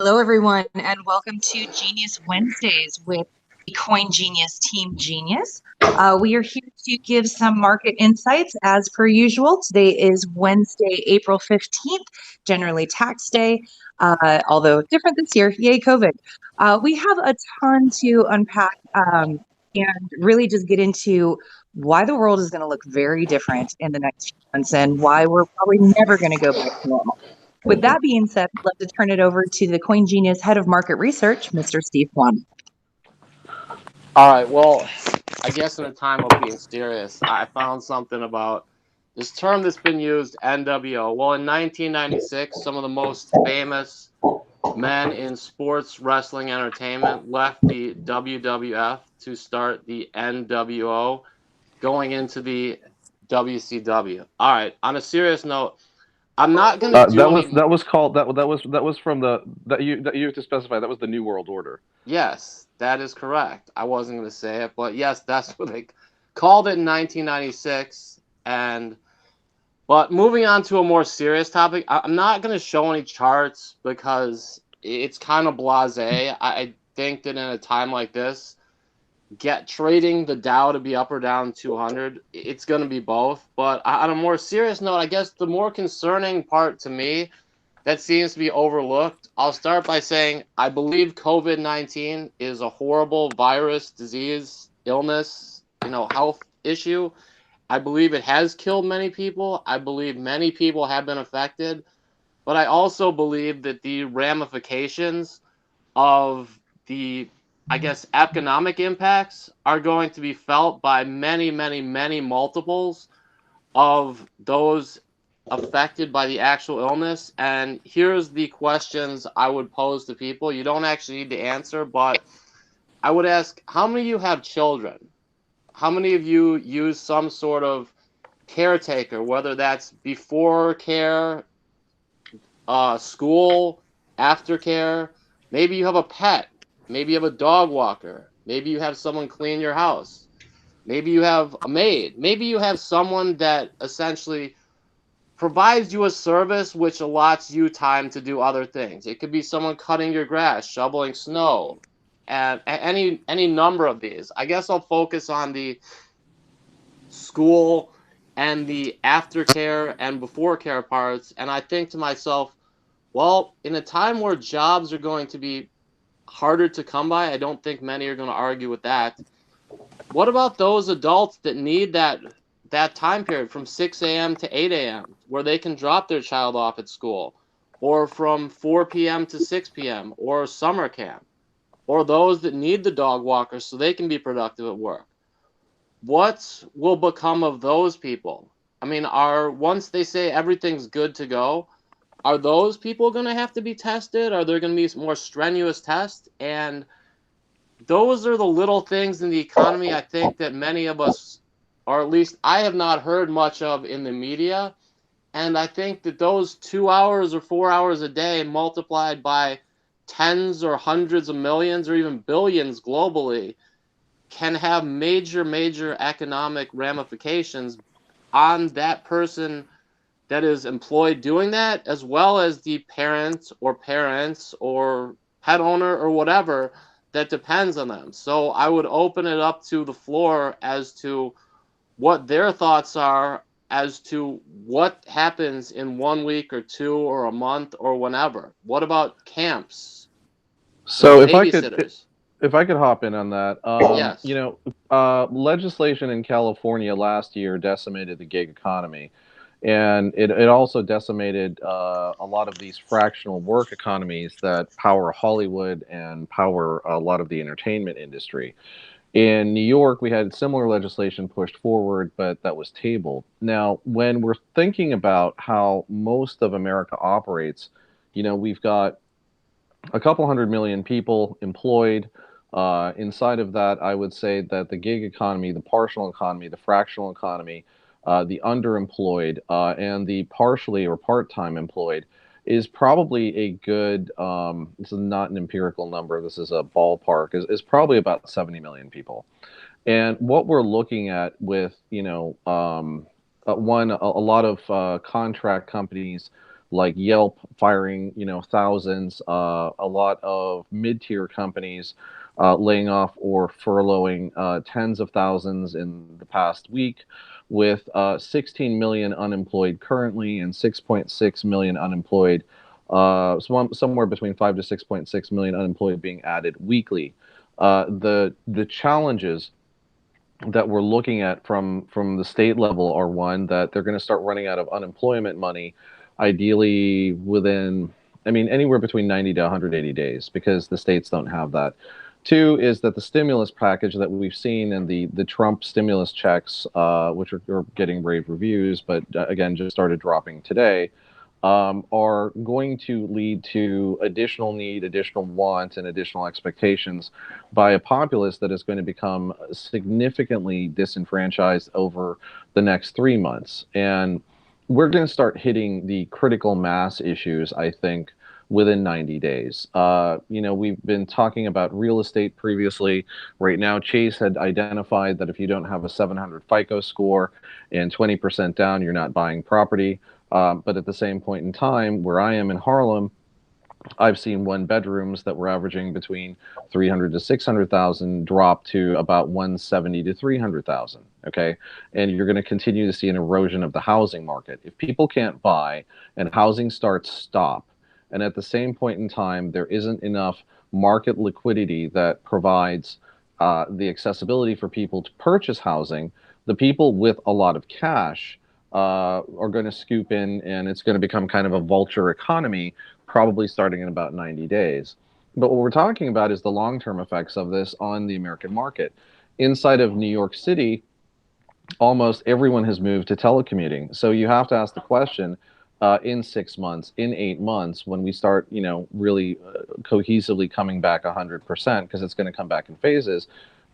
Hello, everyone, and welcome to Genius Wednesdays with the Coin Genius Team Genius. We are here to give some market insights as per usual. Today is Wednesday, April 15th, generally tax day, although different this year. Yay, COVID. We have a ton to unpack and really just get into why the world is going to look very different in the next few months and why we're probably never going to go back to normal. With that being said, I'd love to turn it over to the Coin Genius Head of Market Research, Mr. Steve Kwan. All right. Well, I guess in a time of being serious, I found something about this term that's been used, NWO. Well, in 1996, some of the most famous men in sports wrestling entertainment left the WWF to start the NWO, going into the WCW. All right. On a serious note, I'm not gonna Uh, do that was any. that was called that was from the that you have to specify that was the New World Order. Yes, that is correct. I wasn't going to say it, but yes, that's what they called it in 1996. But moving on to a more serious topic, I'm not going to show any charts because it's kind of blasé. I think that in a time like this, get trading the Dow to be up or down 200, it's going to be both. But on a more serious note, I guess the more concerning part to me that seems to be overlooked. I'll start by saying I believe COVID-19 is a horrible virus, disease, illness, health issue. I believe it has killed many people. I believe many people have been affected. But I also believe that the ramifications of the, I guess, economic impacts are going to be felt by many, many, many multiples of those affected by the actual illness. And here's the questions I would pose to people. You don't actually need to answer, but I would ask, how many of you have children? How many of you use some sort of caretaker, whether that's before care, school, aftercare? Maybe you have a pet. Maybe you have a dog walker. Maybe you have someone clean your house. Maybe you have a maid. Maybe you have someone that essentially provides you a service which allots you time to do other things. It could be someone cutting your grass, shoveling snow, and any number of these. I guess I'll focus on the school and the aftercare and before care parts. And I think to myself, well, in a time where jobs are going to be harder to come by, I don't think many are going to argue with that. What about those adults that need that time period from 6 a.m. to 8 a.m. where they can drop their child off at school, or from 4 p.m. to 6 p.m. or summer camp, or those that need the dog walker so they can be productive at work? What will become of those people? I mean, are once they say everything's good to go, are those people going to have to be tested? Are there going to be more strenuous tests? And those are the little things in the economy I think that many of us, or at least I have not heard much of in the media. And I think that those 2 hours or 4 hours a day multiplied by tens or hundreds of millions or even billions globally can have major, major economic ramifications on that person that is employed doing that, as well as the parents or pet owner or whatever that depends on them. So I would open it up to the floor as to what their thoughts are as to what happens in 1 week or two or a month or whenever. What about camps? So Babysitters? if I could hop in on that, Yes. legislation in California last year decimated the gig economy, and it also decimated a lot of these fractional work economies that power Hollywood and power a lot of the entertainment industry. In New York, we had similar legislation pushed forward, but that was tabled. Now, when we're thinking about how most of America operates, we've got a couple hundred million people employed. Inside of that, I would say that the gig economy, the partial economy, the fractional economy, the underemployed, and the partially or part time employed is probably a good, this is not an empirical number, this is a ballpark, is probably about 70 million people. And what we're looking at with, a lot of contract companies like Yelp firing, thousands, a lot of mid-tier companies laying off or furloughing tens of thousands in the past week, with 16 million unemployed currently and 6.6 million unemployed, somewhere between 5 to 6.6 million unemployed being added weekly. The challenges that we're looking at from the state level are, one, that they're going to start running out of unemployment money, ideally within, I mean, anywhere between 90 to 180 days, because the states don't have that. Two is that the stimulus package that we've seen and the Trump stimulus checks, which are getting rave reviews, but again, just started dropping today, are going to lead to additional need, additional want, and additional expectations by a populace that is going to become significantly disenfranchised over the next 3 months. And we're going to start hitting the critical mass issues, I think, within 90 days. We've been talking about real estate previously. Right now, Chase had identified that if you don't have a 700 FICO score and 20% down, you're not buying property. But at the same point in time, where I am in Harlem, I've seen one bedrooms that were averaging between 300 to 600,000 drop to about 170 to 300,000. Okay, and you're going to continue to see an erosion of the housing market if people can't buy and housing starts stop. And at the same point in time, there isn't enough market liquidity that provides the accessibility for people to purchase housing. The people with a lot of cash are going to scoop in, and it's going to become kind of a vulture economy, probably starting in about 90 days. But what we're talking about is the long-term effects of this on the American market. Inside of New York City, almost everyone has moved to telecommuting. So you have to ask the question, in 6 months, in 8 months, when we start, really cohesively coming back 100%, because it's going to come back in phases,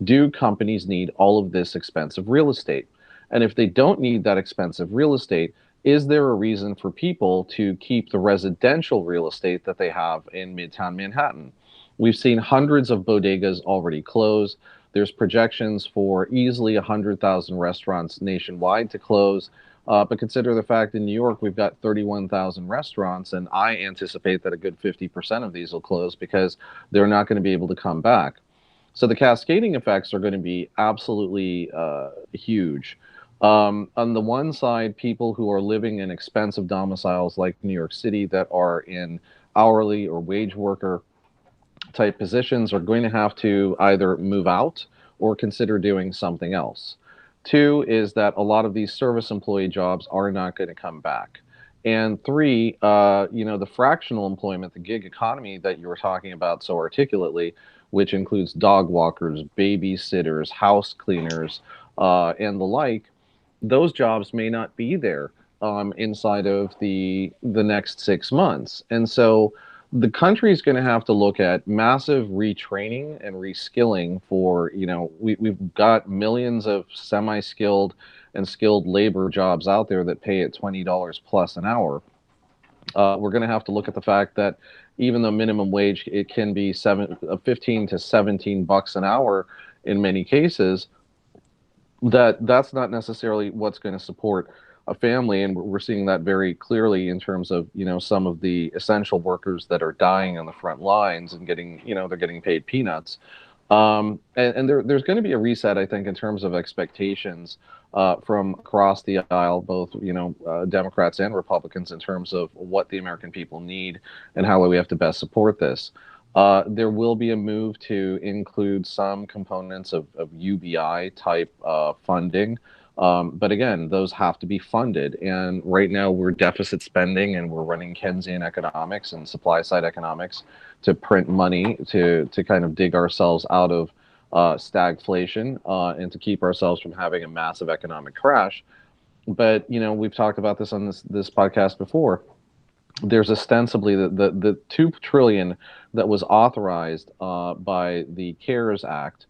do companies need all of this expensive real estate? And if they don't need that expensive real estate, is there a reason for people to keep the residential real estate that they have in Midtown Manhattan? We've seen hundreds of bodegas already close. There's projections for easily 100,000 restaurants nationwide to close. But consider the fact in New York, we've got 31,000 restaurants, and I anticipate that a good 50% of these will close because they're not going to be able to come back. So the cascading effects are going to be absolutely huge. On the one side, people who are living in expensive domiciles like New York City that are in hourly or wage worker type positions are going to have to either move out or consider doing something else. Two is that a lot of these service employee jobs are not going to come back. And three, the fractional employment, the gig economy that you were talking about so articulately, which includes dog walkers, babysitters, house cleaners, and the like, those jobs may not be there inside of the next 6 months. And so the country is going to have to look at massive retraining and reskilling for, we've got millions of semi-skilled and skilled labor jobs out there that pay at $20 plus an hour. We're going to have to look at the fact that even though minimum wage, it can be 15 to 17 bucks an hour in many cases, that's not necessarily what's going to support a family, and we're seeing that very clearly in terms of some of the essential workers that are dying on the front lines and getting they're getting paid peanuts. And there's going to be a reset, I think, in terms of expectations from across the aisle, both Democrats and Republicans, in terms of what the American people need and how we have to best support this. There will be a move to include some components of UBI type funding. But again, those have to be funded. And right now we're deficit spending and we're running Keynesian economics and supply side economics to print money to kind of dig ourselves out of stagflation and to keep ourselves from having a massive economic crash. But, we've talked about this on this podcast before. There's ostensibly the $2 trillion that was authorized by the CARES Act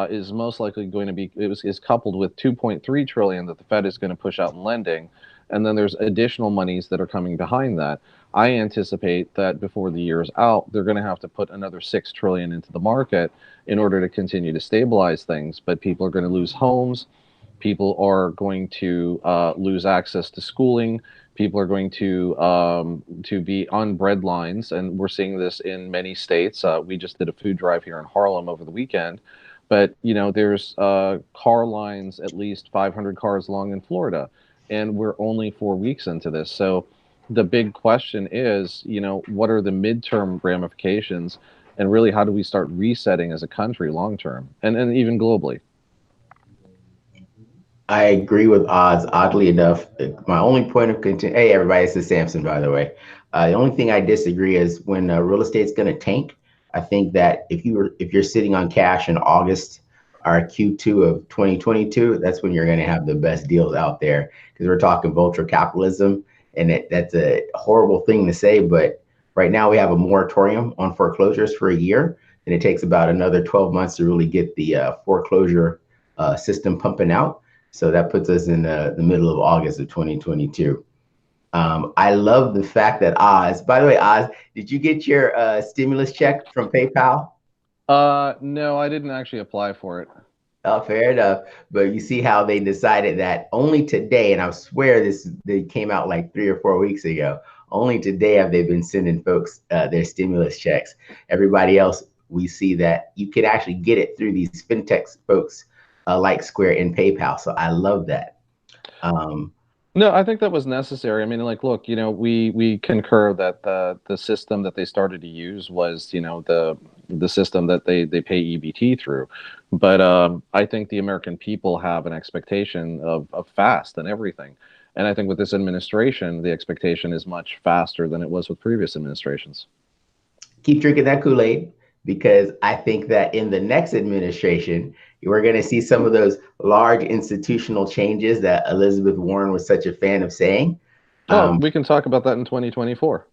is most likely going to be is coupled with 2.3 trillion that the Fed is going to push out in lending, and then there's additional monies that are coming behind that. I anticipate that before the year's out, they're going to have to put another 6 trillion into the market in order to continue to stabilize things. But people are going to lose homes. People are going to lose access to schooling. People are going to be on bread lines, and we're seeing this in many states. We just did a food drive here in Harlem over the weekend, but there's car lines at least 500 cars long in Florida, and we're only 4 weeks into this. So the big question is, what are the midterm ramifications, and really how do we start resetting as a country long term, and even globally? I agree with Oz. Oddly enough, my only point of contention. Hey, everybody, this is Samson, by the way. The only thing I disagree is when real estate's going to tank. I think that if you're sitting on cash in August or Q2 of 2022, that's when you're going to have the best deals out there, because we're talking vulture capitalism, and that's a horrible thing to say, but right now we have a moratorium on foreclosures for a year, and it takes about another 12 months to really get the foreclosure system pumping out. So that puts us in the middle of August of 2022. I love the fact that Oz, by the way, Oz, did you get your stimulus check from PayPal? No, I didn't actually apply for it. Oh, fair enough. But you see how they decided that only today, and I swear they came out like 3 or 4 weeks ago. Only today have they been sending folks their stimulus checks. Everybody else, we see that you could actually get it through these fintech folks like Square and PayPal. So I love that. No, I think that was necessary. I mean, like, look, we concur that the system that they started to use was, the system that they pay EBT through. But I think the American people have an expectation of fast and everything. And I think with this administration, the expectation is much faster than it was with previous administrations. Keep drinking that Kool-Aid, because I think that in the next administration, we're going to see some of those large institutional changes that Elizabeth Warren was such a fan of saying. We can talk about that in 2024.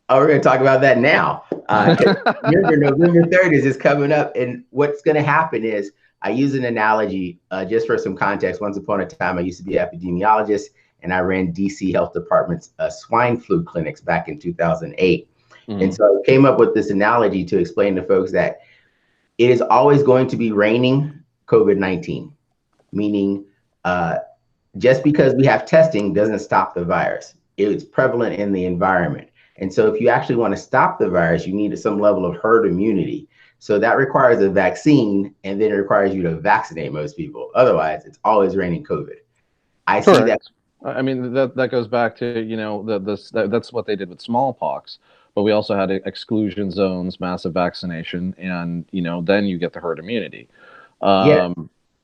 Oh, we're going to talk about that now. Remember, November 3rd is just coming up. And what's going to happen is, I use an analogy just for some context. Once upon a time, I used to be an epidemiologist, and I ran DC Health Department's swine flu clinics back in 2008. And so I came up with this analogy to explain to folks that it is always going to be raining COVID-19, meaning just because we have testing doesn't stop the virus. It's prevalent in the environment. And so if you actually want to stop the virus, you need some level of herd immunity. So that requires a vaccine, and then it requires you to vaccinate most people. Otherwise, it's always raining COVID. I see that. I mean, that goes back to, that's what they did with smallpox. But we also had exclusion zones, massive vaccination, and then you get the herd immunity. Yeah.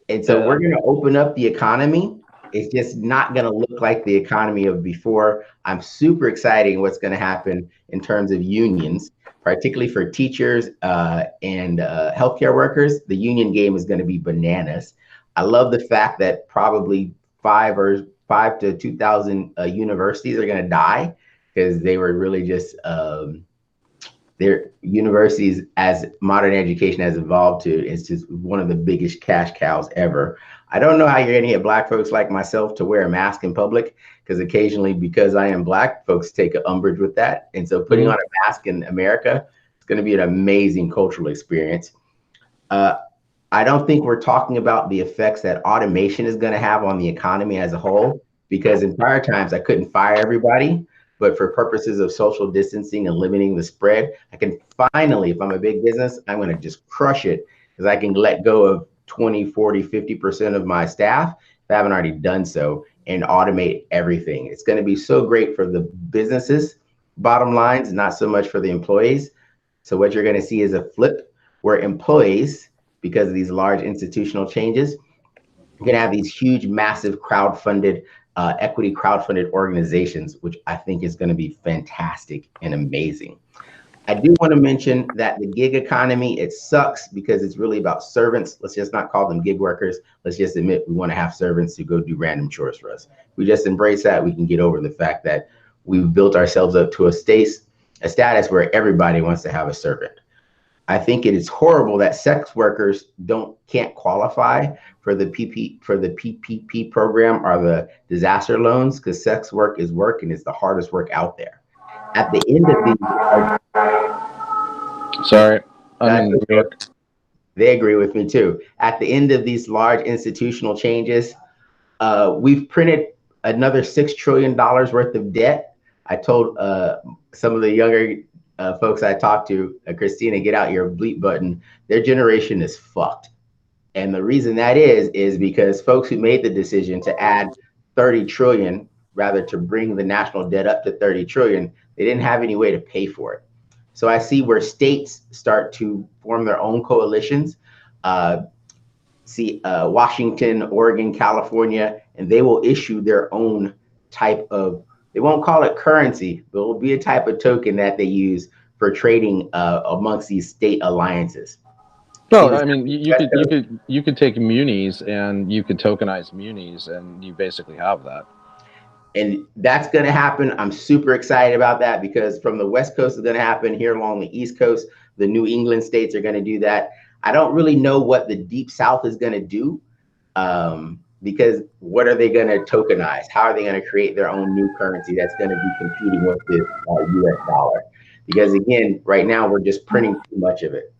And so we're going to open up the economy. It's just not going to look like the economy of before. I'm super excited what's going to happen in terms of unions, particularly for teachers and healthcare workers. The union game is going to be bananas. I love the fact that probably 5 to 2,000 universities are going to die, because they were really just their universities, as modern education has evolved to, it's just one of the biggest cash cows ever. I don't know how you're going to get Black folks like myself to wear a mask in public, because occasionally, because I am Black, folks take an umbrage with that. And so putting on a mask in America, it's going to be an amazing cultural experience. I don't think we're talking about the effects that automation is going to have on the economy as a whole, because in prior times I couldn't fire everybody, but for purposes of social distancing and limiting the spread, I can finally, if I'm a big business, I'm going to just crush it, because I can let go of 20, 40, 50% of my staff if I haven't already done so, and automate everything. It's going to be so great for the businesses, bottom lines, not so much for the employees. So what you're going to see is a flip where employees, because of these large institutional changes, you're going to have these huge, massive crowd-funded, equity crowd-funded organizations, which I think is going to be fantastic and amazing. I do want to mention that the gig economy, it sucks because it's really about servants. Let's just not call them gig workers. Let's just admit we want to have servants who go do random chores for us. We just embrace that. We can get over the fact that we've built ourselves up to a status where everybody wants to have a servant. I think it is horrible that sex workers can't qualify for the PPP program or the disaster loans, because sex work is work and it's the hardest work out there. At the end of these, sorry, I'm in New York. They agree with me too. At the end of these large institutional changes, We've printed another $6 trillion worth of debt. I told some of the younger folks I talked to, Christina, get out your bleep button. Their generation is fucked. And the reason that is because folks who made the decision to add 30 trillion, rather to bring the national debt up to 30 trillion, they didn't have any way to pay for it. So I see where states start to form their own coalitions. Washington, Oregon, California, and they will issue their own type of, they won't call it currency, but it will be a type of token that they use for trading amongst these state alliances. No, I mean you could take munis and you could tokenize munis, and you basically have that. And that's going to happen. I'm super excited about that because from the West Coast, it's going to happen here along the East Coast. The New England states are going to do that. I don't really know what the Deep South is going to do because what are they going to tokenize? How are they going to create their own new currency that's going to be competing with the US dollar? Because again, right now, we're just printing too much of it.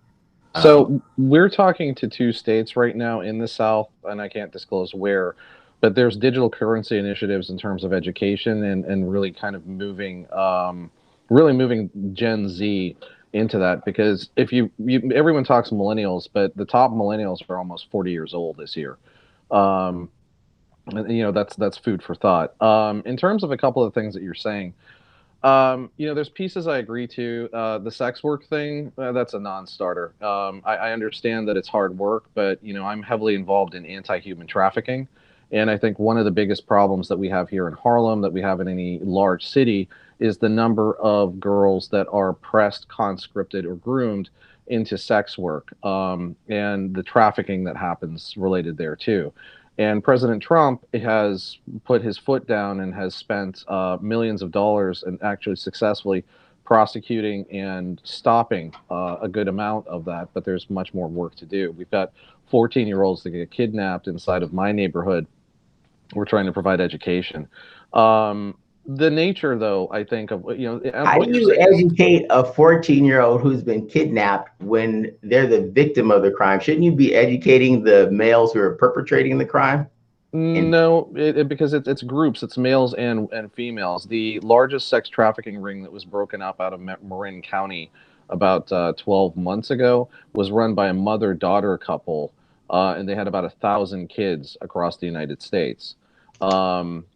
So we're talking to 2 states right now in the South, and I can't disclose where, but there's digital currency initiatives in terms of education and really kind of moving, really moving Gen Z into that. Because if everyone talks millennials, but the top millennials are almost 40 years old this year. That's food for thought. In terms of a couple of things that you're saying, there's pieces I agree to. The sex work thing, that's a non-starter. I understand that it's hard work, but I'm heavily involved in anti-human trafficking, and I think one of the biggest problems that we have here in Harlem, that we have in any large city, is the number of girls that are pressed, conscripted, or groomed into sex work, and the trafficking that happens related there too. And President Trump has put his foot down and has spent millions of dollars and actually successfully prosecuting and stopping a good amount of that. But there's much more work to do. We've got 14-year-olds that get kidnapped inside of my neighborhood. We're trying to provide education. The nature, though, I think of, how do you educate a 14-year-old who's been kidnapped when they're the victim of the crime? Shouldn't you be educating the males who are perpetrating the crime? No, because it's groups, it's males and females. The largest sex trafficking ring that was broken up out of Marin County about 12 months ago was run by a mother-daughter couple, and they had about 1,000 kids across the United States.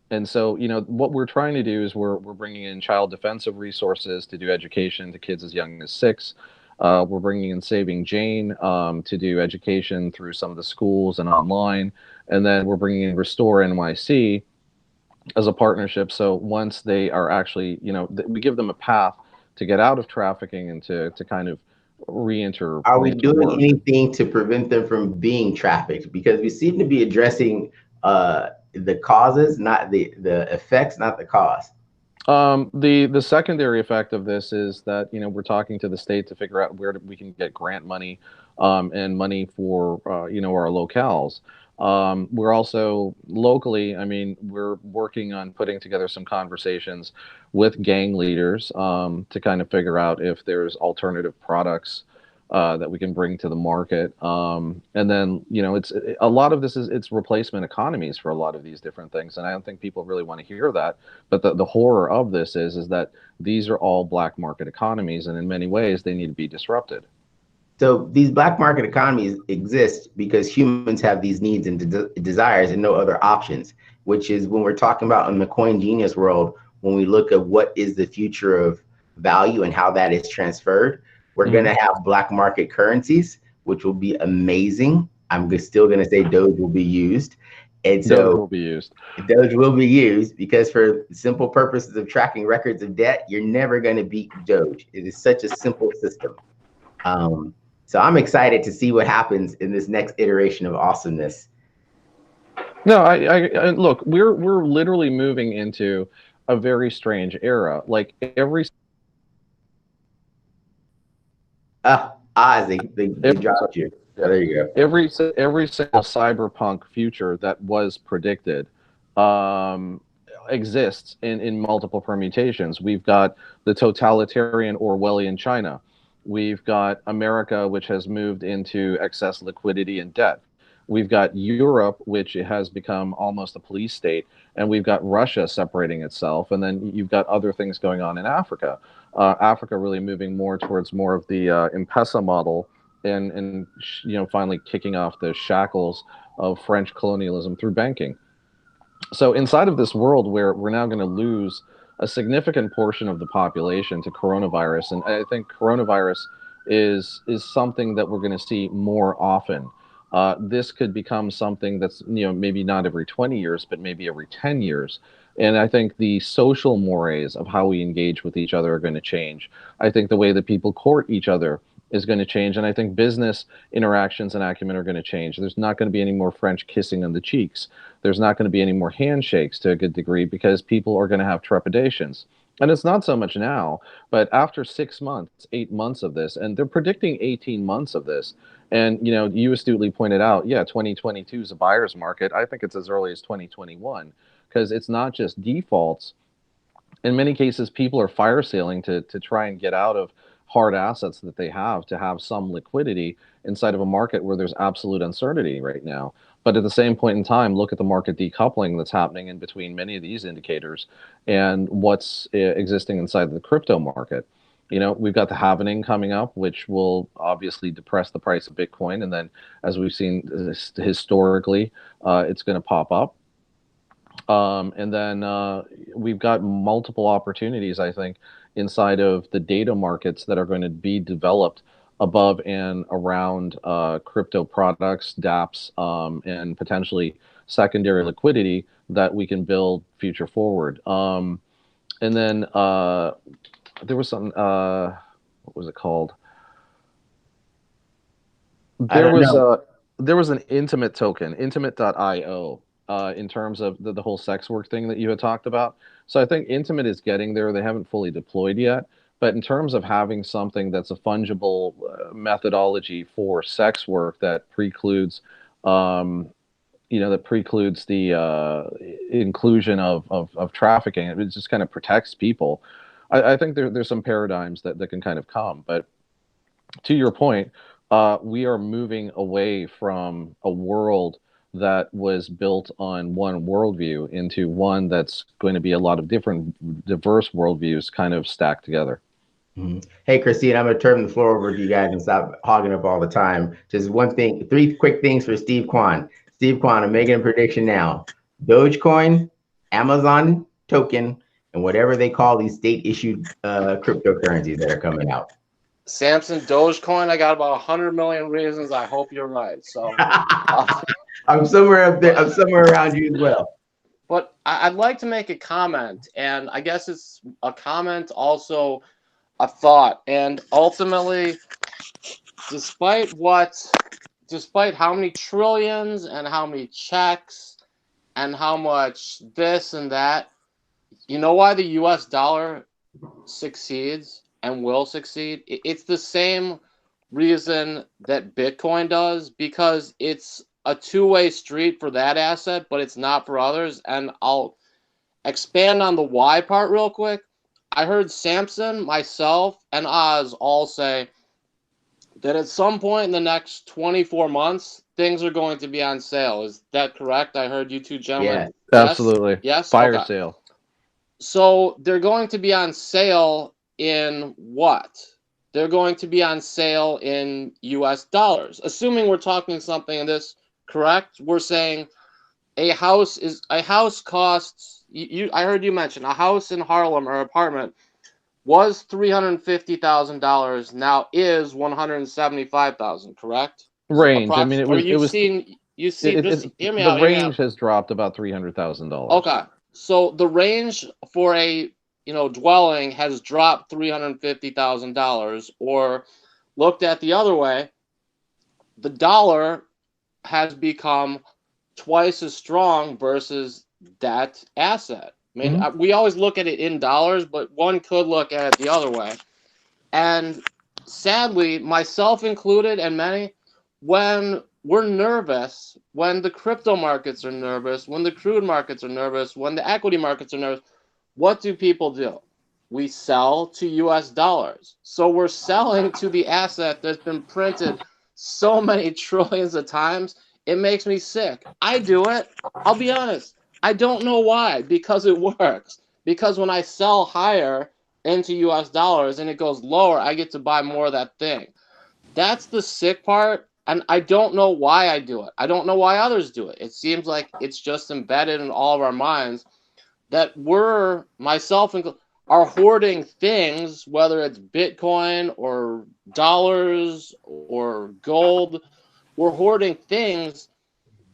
And so, what we're trying to do is we're bringing in child defensive resources to do education to kids as young as 6. We're bringing in Saving Jane to do education through some of the schools and online. And then we're bringing in Restore NYC as a partnership. So once they are actually, we give them a path to get out of trafficking and to kind of re-enter. Are we doing anything to prevent them from being trafficked? Because we seem to be addressing the causes, not the effects, not the cause. The secondary effect of this is that we're talking to the state to figure out where we can get grant money and money for our locales. We're also locally, we're working on putting together some conversations with gang leaders to kind of figure out if there's alternative products that we can bring to the market. And then, it's a lot of this it's replacement economies for a lot of these different things. And I don't think people really want to hear that. But the horror of this is that these are all black market economies, and in many ways they need to be disrupted. So these black market economies exist because humans have these needs and desires and no other options, which is when we're talking about in the coin genius world, when we look at what is the future of value and how that is transferred, we're going to have black market currencies, which will be amazing. I'm still going to say Doge will be used. And so Doge will be used. Doge will be used because for simple purposes of tracking records of debt, you're never going to beat Doge. It is such a simple system. So I'm excited to see what happens in this next iteration of awesomeness. No, I look, we're literally moving into a very strange era. Like every they dropped you. Yeah, there you go. Every single cyberpunk future that was predicted exists in multiple permutations. We've got the totalitarian Orwellian China. We've got America, which has moved into excess liquidity and debt. We've got Europe, which has become almost a police state, and we've got Russia separating itself, and then you've got other things going on in Africa. Africa really moving more towards more of the M-Pesa model, and finally kicking off the shackles of French colonialism through banking. So inside of this world where we're now going to lose a significant portion of the population to coronavirus, and I think coronavirus is something that we're going to see more often. This could become something that's maybe not every 20 years, but maybe every 10 years. And I think the social mores of how we engage with each other are going to change. I think the way that people court each other is going to change, and I think business interactions and acumen are going to change. There's not going to be any more French kissing on the cheeks. There's not going to be any more handshakes to a good degree because people are going to have trepidations. And it's not so much now, but after 6 months, 8 months of this, and they're predicting 18 months of this. And you astutely pointed out, yeah, 2022 is a buyer's market. I think it's as early as 2021 because it's not just defaults. In many cases, people are fire sailing to try and get out of hard assets that they have to have some liquidity inside of a market where there's absolute uncertainty right now. But at the same point in time, look at the market decoupling that's happening in between many of these indicators and what's existing inside the crypto market. We've got the halvening coming up, which will obviously depress the price of Bitcoin. And then, as we've seen historically, it's going to pop up. And then we've got multiple opportunities, I think, inside of the data markets that are going to be developed above and around crypto products, dApps, and potentially secondary liquidity that we can build future forward. And then there was something, what was it called? There was an Intimate token, Intimate.io. In terms of the whole sex work thing that you had talked about. So I think Intimate is getting there. They haven't fully deployed yet. But in terms of having something that's a fungible methodology for sex work that precludes, the inclusion of trafficking, it just kind of protects people. I think there's some paradigms that can kind of come. But to your point, we are moving away from a world that was built on one worldview into one that's going to be a lot of different diverse worldviews kind of stacked together. Mm-hmm. Hey, Christine, I'm going to turn the floor over to you guys and stop hogging up all the time. Just one thing, 3 quick things for Steve Kwan. Steve Kwan, I'm making a prediction now. Dogecoin, Amazon token, and whatever they call these state-issued cryptocurrencies that are coming out. Samson, Dogecoin, I got about 100 million reasons. I hope you're right. So I'm somewhere up there. I'm somewhere around you as well. But I'd like to make a comment, and I guess it's a comment, also a thought. And ultimately, despite how many trillions and how many checks and how much this and that, you know why the US dollar succeeds and will succeed? It's the same reason that Bitcoin does, because it's a two-way street for that asset, but it's not for others. And I'll expand on the why part real quick. I heard Samson, myself, and Oz all say that at some point in the next 24 months, things are going to be on sale. Is that correct? I heard you two gentlemen. Yeah, absolutely. Yes. Fire sale. So they're going to be on sale in what? They're going to be on sale in US dollars. Assuming we're talking something in this correct, we're saying a house costs, I heard you mention a house in Harlem or apartment was $350,000, now is $175,000, correct? Range. I mean, the range has dropped about $300,000. Okay. So the range for a dwelling has dropped $350,000, or looked at the other way, the dollar has become twice as strong versus that asset. I mean, we always look at it in dollars, but one could look at it the other way. And sadly, myself included and many, when we're nervous, when the crypto markets are nervous, when the crude markets are nervous, when the equity markets are nervous, what do people do? We sell to US dollars. So we're selling to the asset that's been printed so many trillions of times. It makes me sick. I do it. I'll be honest. I don't know why, because it works. Because when I sell higher into US dollars and it goes lower, I get to buy more of that thing. That's the sick part. And I don't know why I do it. I don't know why others do it. It seems like it's just embedded in all of our minds that we're, myself included, are hoarding things, whether it's Bitcoin or dollars or gold. We're hoarding things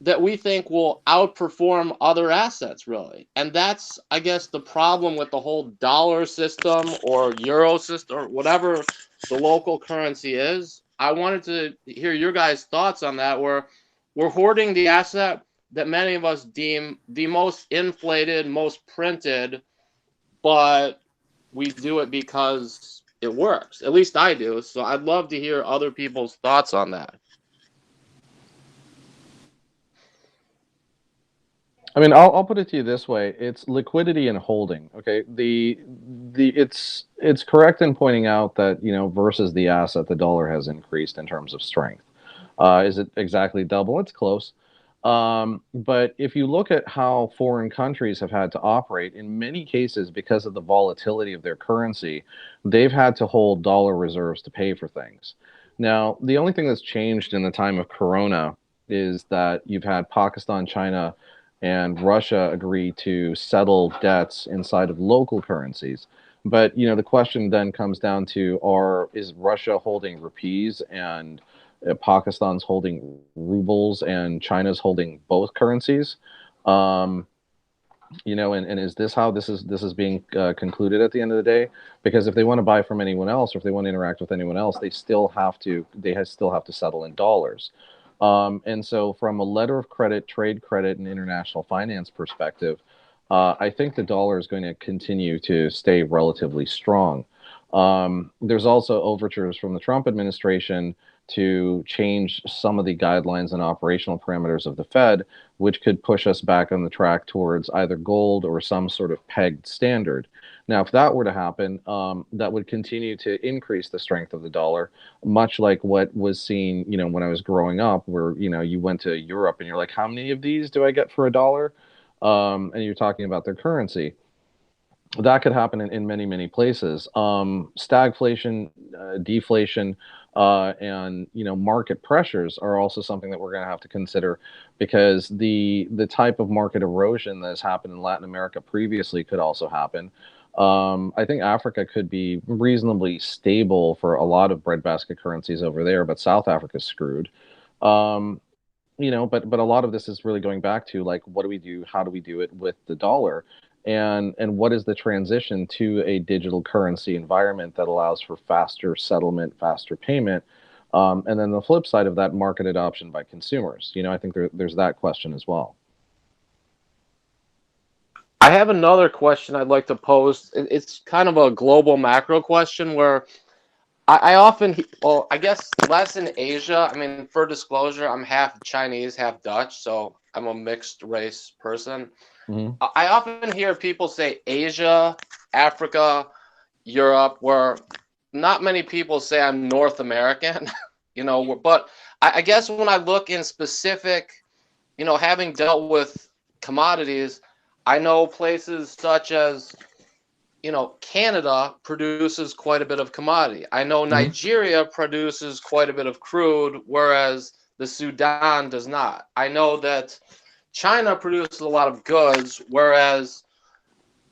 that we think will outperform other assets, really. And that's, I guess, the problem with the whole dollar system or euro system or whatever the local currency is. I wanted to hear your guys' thoughts on that, where we're hoarding the asset that many of us deem the most inflated, most printed, but we do it because it works. At least I do. So I'd love to hear other people's thoughts on that. I mean, I'll put it to you this way: it's liquidity and holding. Okay, it's correct in pointing out that, versus the asset, the dollar has increased in terms of strength. Is it exactly double? It's close. But if you look at how foreign countries have had to operate, in many cases, because of the volatility of their currency, they've had to hold dollar reserves to pay for things. Now, the only thing that's changed in the time of Corona is that you've had Pakistan, China, and Russia agree to settle debts inside of local currencies. But the question then comes down to: is Russia holding rupees and Pakistan's holding rubles and China's holding both currencies? And is this how this is being concluded at the end of the day? Because if they want to buy from anyone else, or if they want to interact with anyone else, they still have to settle in dollars. And so, from a letter of credit, trade credit, and international finance perspective, I think the dollar is going to continue to stay relatively strong. There's also overtures from the Trump administration to change some of the guidelines and operational parameters of the Fed, which could push us back on the track towards either gold or some sort of pegged standard. Now, if that were to happen, that would continue to increase the strength of the dollar, much like what was seen, when I was growing up, where, you went to Europe and you're like, how many of these do I get for $1? And you're talking about their currency. That could happen in many, many places. Stagflation, deflation, and market pressures are also something that we're going to have to consider, because the type of market erosion that has happened in Latin America previously could also happen. I think Africa could be reasonably stable for a lot of breadbasket currencies over there, but South Africa's screwed. But a lot of this is really going back to, like, what do we do? How do we do it with the dollar? And what is the transition to a digital currency environment that allows for faster settlement, faster payment? And then the flip side of that, market adoption by consumers. I think there's that question as well. I have another question I'd like to pose. It's kind of a global macro question where I often, well, I guess less in Asia. I mean, for disclosure, I'm half Chinese, half Dutch, so I'm a mixed race person. Mm-hmm. I often hear people say Asia, Africa, Europe, where not many people say I'm North American, but I guess when I look in specific, having dealt with commodities, I know places such as, Canada produces quite a bit of commodity. I know Nigeria produces quite a bit of crude, whereas the Sudan does not. I know that China produces a lot of goods, whereas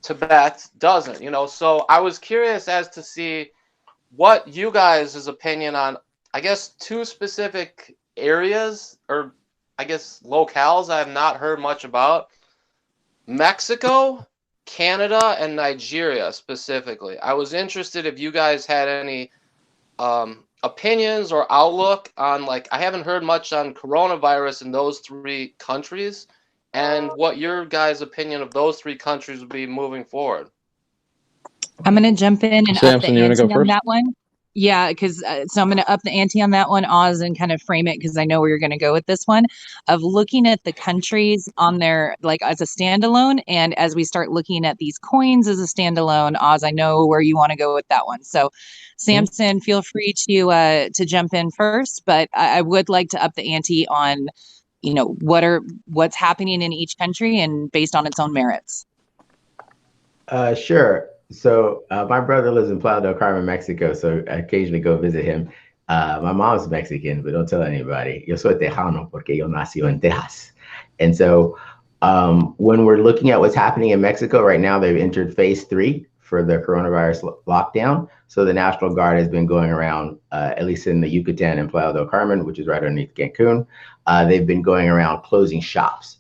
Tibet doesn't, So I was curious as to see what you guys' opinion on, I guess, two specific areas, or I guess locales I have not heard much about. Mexico, Canada, and Nigeria specifically. I was interested if you guys had any opinions or outlook on, like, I haven't heard much on coronavirus in those three countries, and what your guys' opinion of those three countries would be moving forward. I'm going to jump in and Samson, up the you want to ante go on first? that one. Yeah, because so I'm going to up the ante on that one, Oz, and kind of frame it, because I know where you're going to go with this one, of looking at the countries on their, like, as a standalone, and as we start looking at these coins as a standalone. Oz, I know where you want to go with that one. So, Samson, feel free to jump in first, but I would like to up the ante on what's happening in each country and based on its own merits. Sure. So my brother lives in Playa del Carmen, Mexico, so I occasionally go visit him. My mom's Mexican, but don't tell anybody. Yo soy tejano porque yo nací en Texas. And so when we're looking at what's happening in Mexico right now, they've entered phase 3 for the coronavirus lockdown. So the National Guard has been going around, at least in the Yucatan and Playa del Carmen, which is right underneath Cancun. They've been going around closing shops.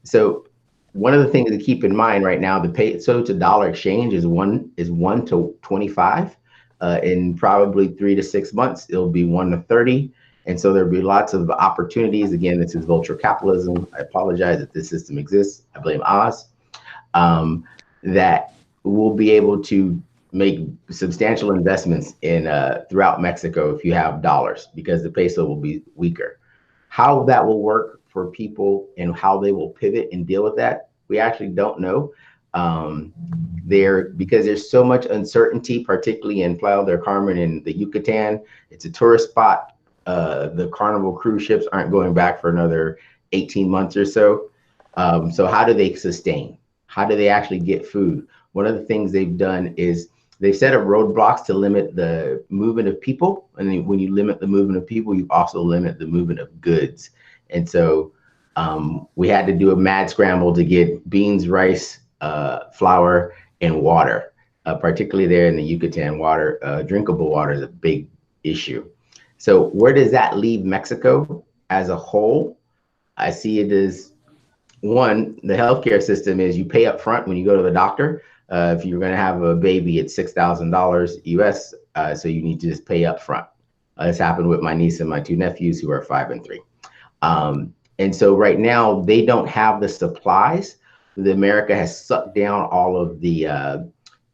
So one of the things to keep in mind right now, the peso to dollar exchange is 1 to 25. In probably 3 to 6 months, it'll be 1 to 30. And so there'll be lots of opportunities. Again, this is vulture capitalism. I apologize that this system exists. I blame Oz. That we'll be able to make substantial investments in throughout Mexico if you have dollars, because the peso will be weaker. How that will work for people and how they will pivot and deal with that, we actually don't know. Because there's so much uncertainty, particularly in Playa del Carmen and the Yucatan. It's a tourist spot. The Carnival cruise ships aren't going back for another 18 months or so. So how do they sustain? How do they actually get food? One of the things they've done is they've set up roadblocks to limit the movement of people. And then when you limit the movement of people, you also limit the movement of goods. And so we had to do a mad scramble to get beans, rice, flour, and water, particularly there in the Yucatan. Drinkable water is a big issue. So where does that leave Mexico as a whole? I see it as, one, the healthcare system is you pay up front when you go to the doctor. If you're going to have a baby, it's $6,000 US. So you need to just pay up front. This happened with my niece and my 2 nephews who are 5 and 3. And so right now they don't have the supplies. America has sucked down all of the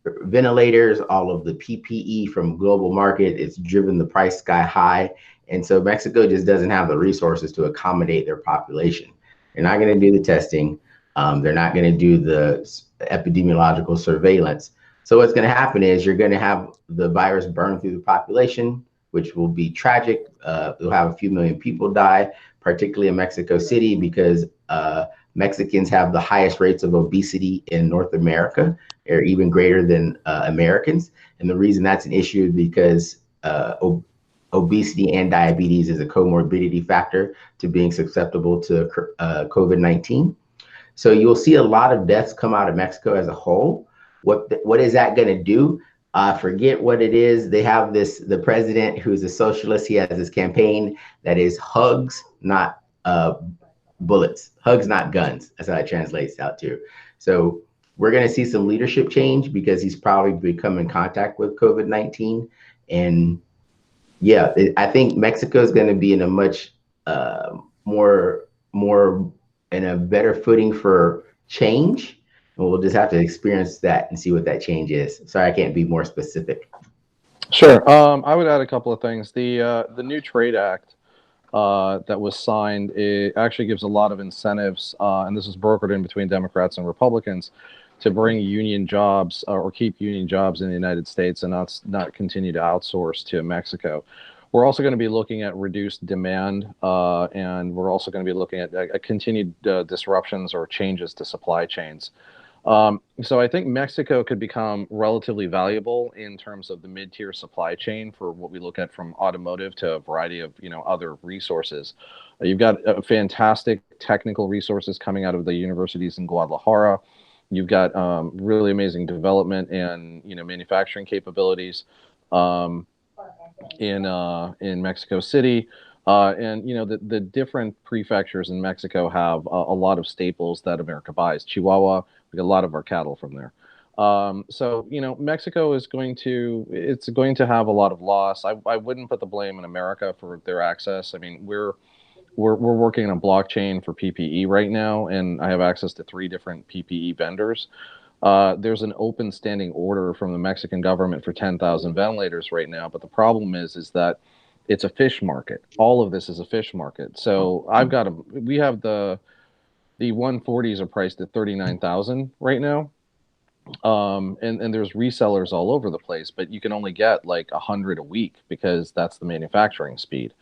ventilators, all of the PPE from global market. It's driven the price sky high. And so Mexico just doesn't have the resources to accommodate their population. They're not going to do the testing. They're not going to do the epidemiological surveillance. So what's going to happen is you're going to have the virus burn through the population, which will be tragic. You'll have a few million people die, particularly in Mexico City, because Mexicans have the highest rates of obesity in North America. They're even greater than Americans. And the reason that's an issue is because obesity and diabetes is a comorbidity factor to being susceptible to COVID-19. So you'll see a lot of deaths come out of Mexico as a whole. What is that going to do? Forget what it is. They have the president who's a socialist. He has this campaign that is hugs, not bullets. Hugs, not guns. That's how it translates out to. So we're going to see some leadership change because he's probably become in contact with COVID-19. And yeah, I think Mexico is going to be in a much more in a better footing for change. And we'll just have to experience that and see what that change is. Sorry, I can't be more specific. Sure. I would add a couple of things. The new Trade Act that was signed, it actually gives a lot of incentives, and this is brokered in between Democrats and Republicans, to bring union jobs or keep union jobs in the United States and not continue to outsource to Mexico. We're also going to be looking at reduced demand, and we're also going to be looking at continued disruptions or changes to supply chains. So I think Mexico could become relatively valuable in terms of the mid-tier supply chain for what we look at from automotive to a variety of other resources. You've got fantastic technical resources coming out of the universities in Guadalajara. You've got really amazing development and manufacturing capabilities in Mexico City. And the different prefectures in Mexico have a lot of staples that America buys. Chihuahua, we get a lot of our cattle from there. So Mexico is going to have a lot of loss. I wouldn't put the blame on America for their access. I mean, we're working on a blockchain for PPE right now, and I have access to 3 different PPE vendors. There's an open standing order from the Mexican government for 10,000 ventilators right now, but the problem is that it's a fish market. All of this is a fish market. So we have the 140s are priced at 39,000 right now. And there's resellers all over the place, but you can only get like 100 a week because that's the manufacturing speed.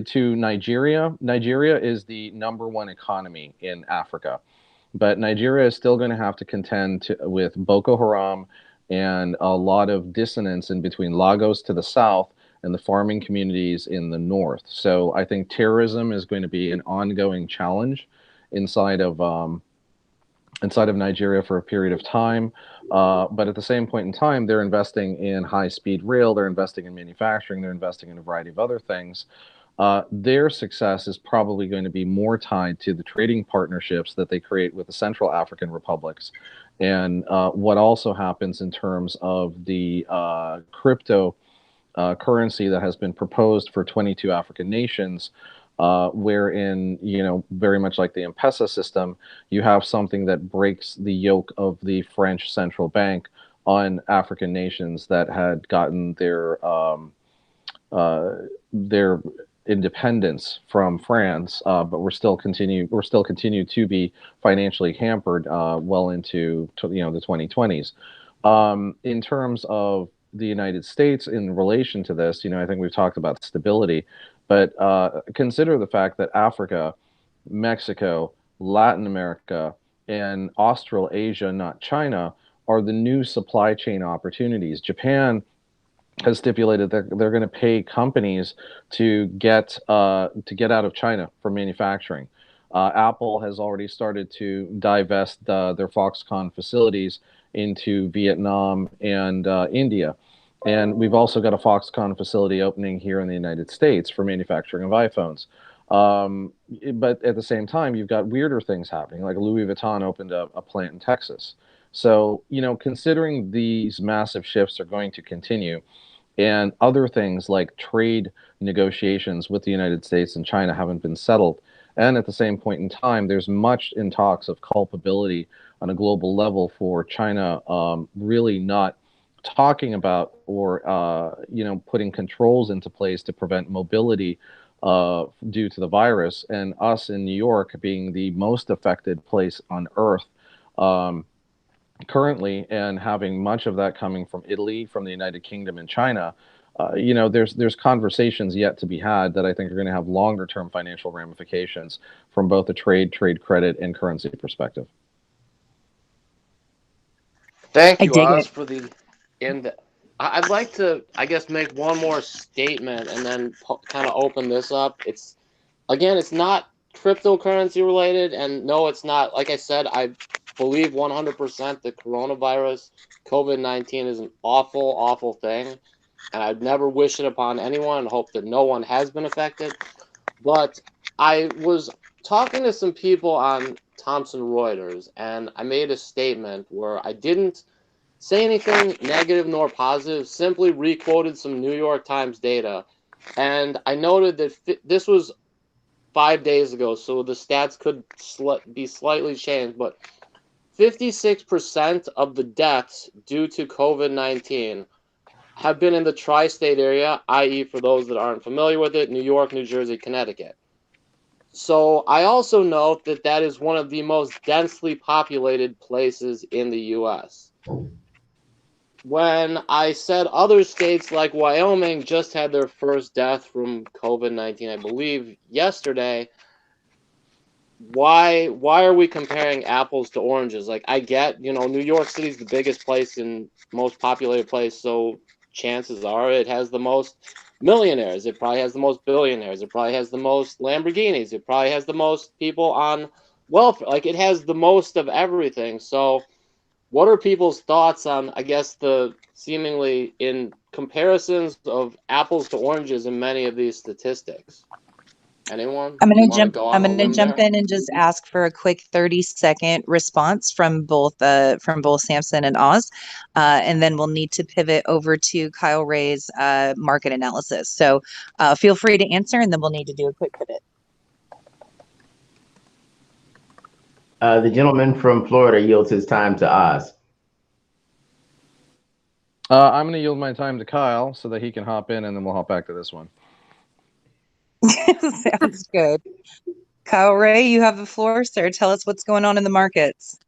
to Nigeria. Nigeria is the #1 economy in Africa, but Nigeria is still going to have to contend with Boko Haram and a lot of dissonance in between Lagos to the south and the farming communities in the north. So I think terrorism is going to be an ongoing challenge inside of Nigeria for a period of time. But at the same point in time, they're investing in high-speed rail, they're investing in manufacturing, they're investing in a variety of other things. Their success is probably going to be more tied to the trading partnerships that they create with the Central African republics, and what also happens in terms of the crypto currency that has been proposed for 22 African nations, wherein, very much like the M-Pesa system, you have something that breaks the yoke of the French central bank on African nations that had gotten their independence from France, but we're still continue to be financially hampered well into the 2020s. In terms of the United States in relation to this, I think we've talked about stability, but consider the fact that Africa, Mexico, Latin America, and Australasia, not China, are the new supply chain opportunities. Japan has stipulated that they're going to pay companies to get out of China for manufacturing. Apple has already started to divest their Foxconn facilities into Vietnam and India. And we've also got a Foxconn facility opening here in the United States for manufacturing of iPhones. But at the same time, you've got weirder things happening, like Louis Vuitton opened a plant in Texas. So, considering these massive shifts are going to continue, and other things like trade negotiations with the United States and China haven't been settled, and at the same point in time, there's much in talks of culpability on a global level for China really not talking about or putting controls into place to prevent mobility due to the virus, and us in New York being the most affected place on earth currently, and having much of that coming from Italy, from the United Kingdom, and China. There's conversations yet to be had that I think are going to have longer term financial ramifications from both a trade credit, and currency perspective. Thank I you, dig Oz, it. for the end. I'd like to, I guess, make one more statement and then kind of open this up. It's not cryptocurrency related, and no, it's not. Like I said, I believe 100% the coronavirus, COVID-19, is an awful, awful thing, and I'd never wish it upon anyone and hope that no one has been affected. But I was talking to some people on Thomson Reuters, and I made a statement where I didn't say anything negative nor positive, simply requoted some New York Times data. And I noted that this was 5 days ago, so the stats could be slightly changed, but 56% of the deaths due to COVID-19 have been in the tri-state area, i.e., for those that aren't familiar with it, New York, New Jersey, Connecticut. So I also note that that is one of the most densely populated places in the U.S. When I said other states like Wyoming just had their first death from COVID-19, I believe, yesterday, why are we comparing apples to oranges? Like, I get, New York City is the biggest place and most populated place, so chances are it has the most millionaires. It probably has the most billionaires. It probably has the most Lamborghinis. It probably has the most people on welfare. Like, it has the most of everything. So what are people's thoughts on, I guess, the seemingly in comparisons of apples to oranges in many of these statistics? Anyone I'm gonna want to jump. go on I'm a gonna limb jump there? in and just ask for a quick 30-second response from both Samson and Oz, and then we'll need to pivot over to Kyle Ray's market analysis. So feel free to answer, and then we'll need to do a quick pivot. The gentleman from Florida yields his time to Oz. I'm going to yield my time to Kyle so that he can hop in, and then we'll hop back to this one. Sounds good. Kyle Ray, you have the floor, sir. Tell us what's going on in the markets.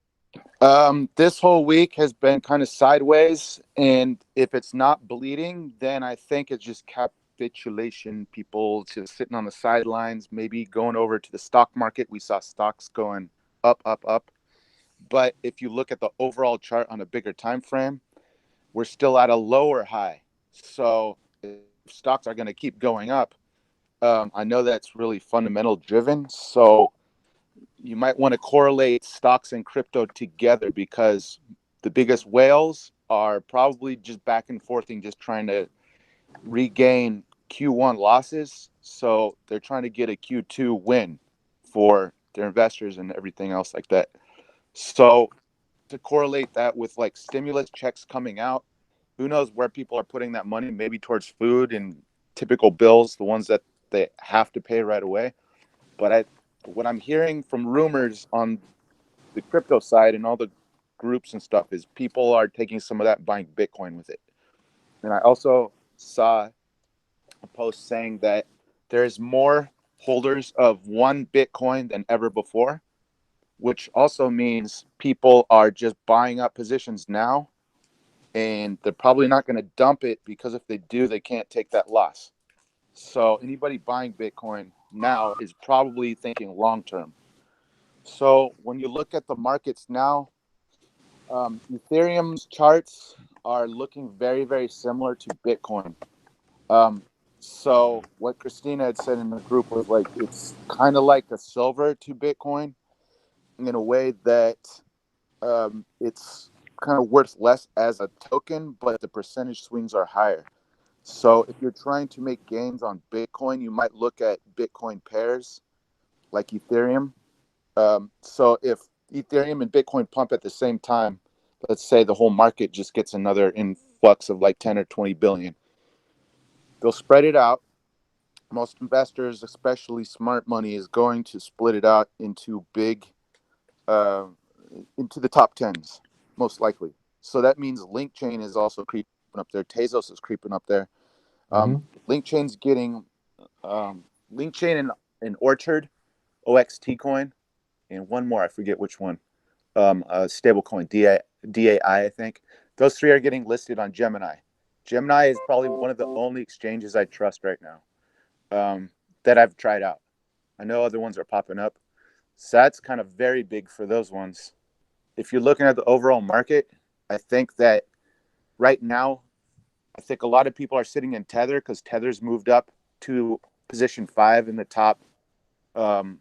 This whole week has been kind of sideways, and if it's not bleeding, then I think it's just kept capitulation, people just sitting on the sidelines, maybe going over to the stock market. We saw stocks going up, up, up. But if you look at the overall chart on a bigger time frame, we're still at a lower high. So if stocks are going to keep going up, I know that's really fundamental driven. So you might want to correlate stocks and crypto together, because the biggest whales are probably just back and forthing, just trying to regain Q1 losses. So they're trying to get a Q2 win for their investors and everything else like that. So to correlate that with like stimulus checks coming out, who knows where people are putting that money, maybe towards food and typical bills, the ones that they have to pay right away. But what I'm hearing from rumors on the crypto side and all the groups and stuff is people are taking some of that and buying Bitcoin with it. And I also saw a post saying that there's more holders of one Bitcoin than ever before, which also means people are just buying up positions now, and they're probably not going to dump it, because if they do, they can't take that loss. So anybody buying Bitcoin now is probably thinking long term. So when you look at the markets now, Ethereum's charts are looking very, very similar to Bitcoin. So what Christina had said in the group was like, it's kind of like a silver to Bitcoin in a way that it's kind of worth less as a token, but the percentage swings are higher. So if you're trying to make gains on Bitcoin, you might look at Bitcoin pairs like Ethereum. So if Ethereum and Bitcoin pump at the same time, let's say the whole market just gets another influx of like 10 or 20 billion. They'll spread it out. Most investors, especially smart money, is going to split it out into into the top tens, most likely. So that means Link Chain is also creeping up there. Tezos is creeping up there. Link Chain's getting Link Chain and Orchard, OXT coin, and one more, I forget which one. Stable coin, DAI, I think. Those three are getting listed on Gemini. Gemini is probably one of the only exchanges I trust right now, that I've tried out. I know other ones are popping up. So that's kind of very big for those ones. If you're looking at the overall market, I think that right now, I think a lot of people are sitting in Tether, because Tether's moved up to position 5 in the top coin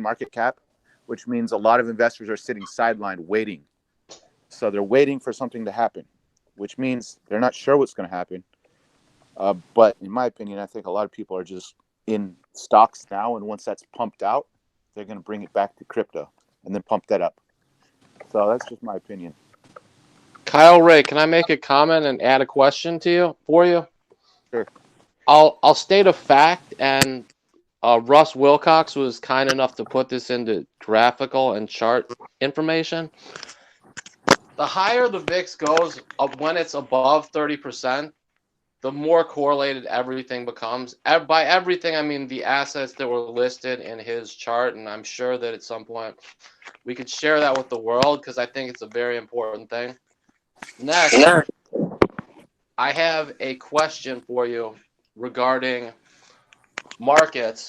market cap, which means a lot of investors are sitting sidelined waiting. So they're waiting for something to happen, which means they're not sure what's going to happen. But in my opinion, I think a lot of people are just in stocks now, and once that's pumped out, they're going to bring it back to crypto and then pump that up. So that's just my opinion. Kyle Ray, can I make a comment and add a question for you? Sure. I'll state a fact, and Russ Wilcox was kind enough to put this into graphical and chart information. The higher the VIX goes, when it's above 30%, the more correlated everything becomes. By everything, I mean the assets that were listed in his chart, and I'm sure that at some point we could share that with the world, because I think it's a very important thing. Next, I have a question for you regarding markets.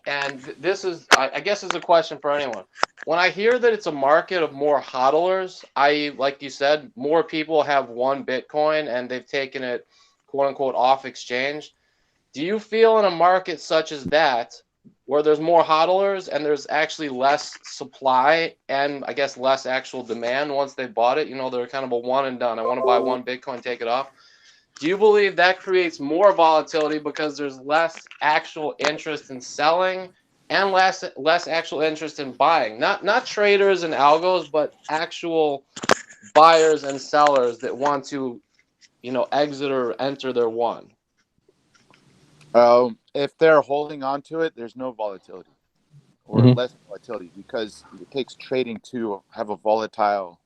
And this is, I guess, is a question for anyone. When I hear that it's a market of more hodlers, i.e., like you said, more people have one Bitcoin and they've taken it, quote unquote, off exchange. Do you feel in a market such as that, where there's more hodlers and there's actually less supply and I guess less actual demand once they bought it, they're kind of a one and done. I want to buy one Bitcoin, take it off. Do you believe that creates more volatility because there's less actual interest in selling and less actual interest in buying? Not traders and algos, but actual buyers and sellers that want to, exit or enter their one. If they're holding on to it, there's no volatility or less volatility, because it takes trading to have a volatile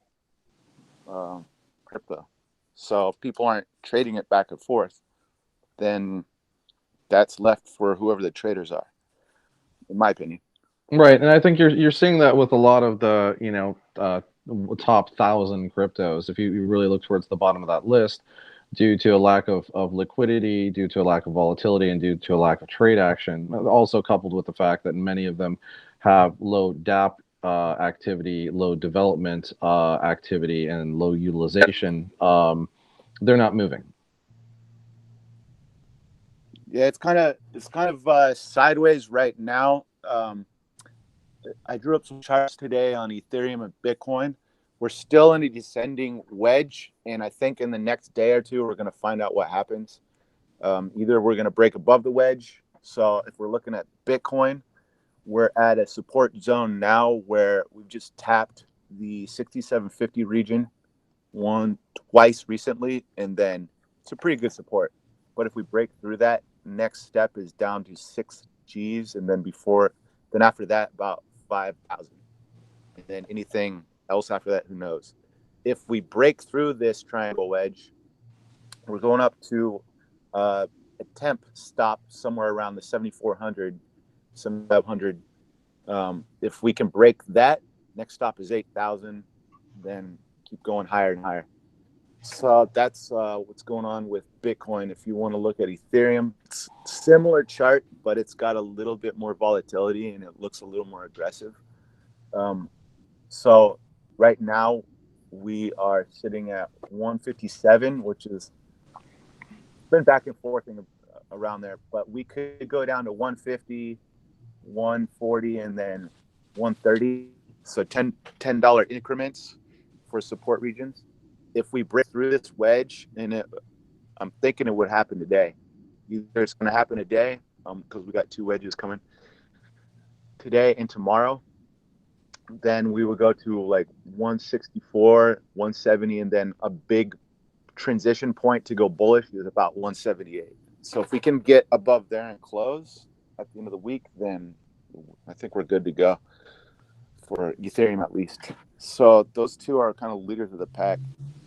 crypto. So if people aren't trading it back and forth, then that's left for whoever the traders are, in my opinion. Right, and I think you're seeing that with a lot of the top 1,000 cryptos. If you really look towards the bottom of that list, due to a lack of liquidity, due to a lack of volatility, and due to a lack of trade action. Also coupled with the fact that many of them have low DAP activity, low development activity, and low utilization. They're not moving. Yeah, it's kind of sideways right now. I drew up some charts today on Ethereum and Bitcoin. We're still in a descending wedge, and I think in the next day or two we're going to find out what happens. Either we're going to break above the wedge. So if we're looking at Bitcoin, we're at a support zone now where we've just tapped the 6750 region twice recently, and then it's a pretty good support. But if we break through that, next step is down to 6 Gs, and then after that about 5,000, and then anything else after that, who knows. If we break through this triangle wedge, we're going up to a temp stop somewhere around the 7,400, 7,500. If we can break that, next stop is 8,000, then keep going higher and higher. So that's what's going on with Bitcoin. If you want to look at Ethereum, it's similar chart, but it's got a little bit more volatility and it looks a little more aggressive. So right now we are sitting at 157, which is been back and forth around there, but we could go down to 150, 140, and then 130. So $10 increments for support regions. If we break through this wedge, and I'm thinking it would happen today. Either it's going to happen today, because we got 2 wedges coming today and tomorrow. Then we would go to like 164, 170, and then a big transition point to go bullish is about 178. So if we can get above there and close at the end of the week, then I think we're good to go for Ethereum at least. So those two are kind of leaders of the pack.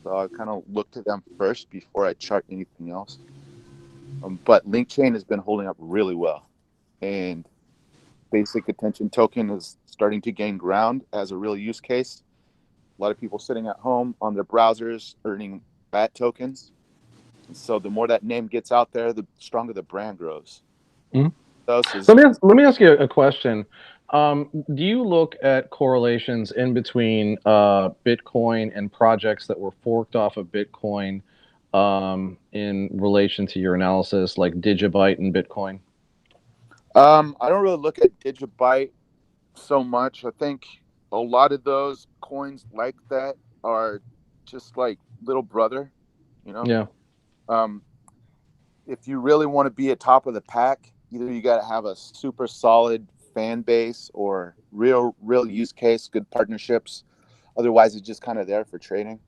So I kind of look to them first before I chart anything else. But LinkChain has been holding up really well, and basic attention token is starting to gain ground as a real use case. A lot of people sitting at home on their browsers earning BAT tokens. And so the more that name gets out there, the stronger the brand grows. Mm-hmm. Let me ask you a question. Do you look at correlations in between Bitcoin and projects that were forked off of Bitcoin in relation to your analysis, like Digibyte and Bitcoin? I don't really look at Digibyte so much. I think a lot of those coins like that are just like little brother, you know? Yeah. If you really want to be at top of the pack, either you got to have a super solid fan base or real use case, good partnerships. Otherwise, it's just kind of there for trading.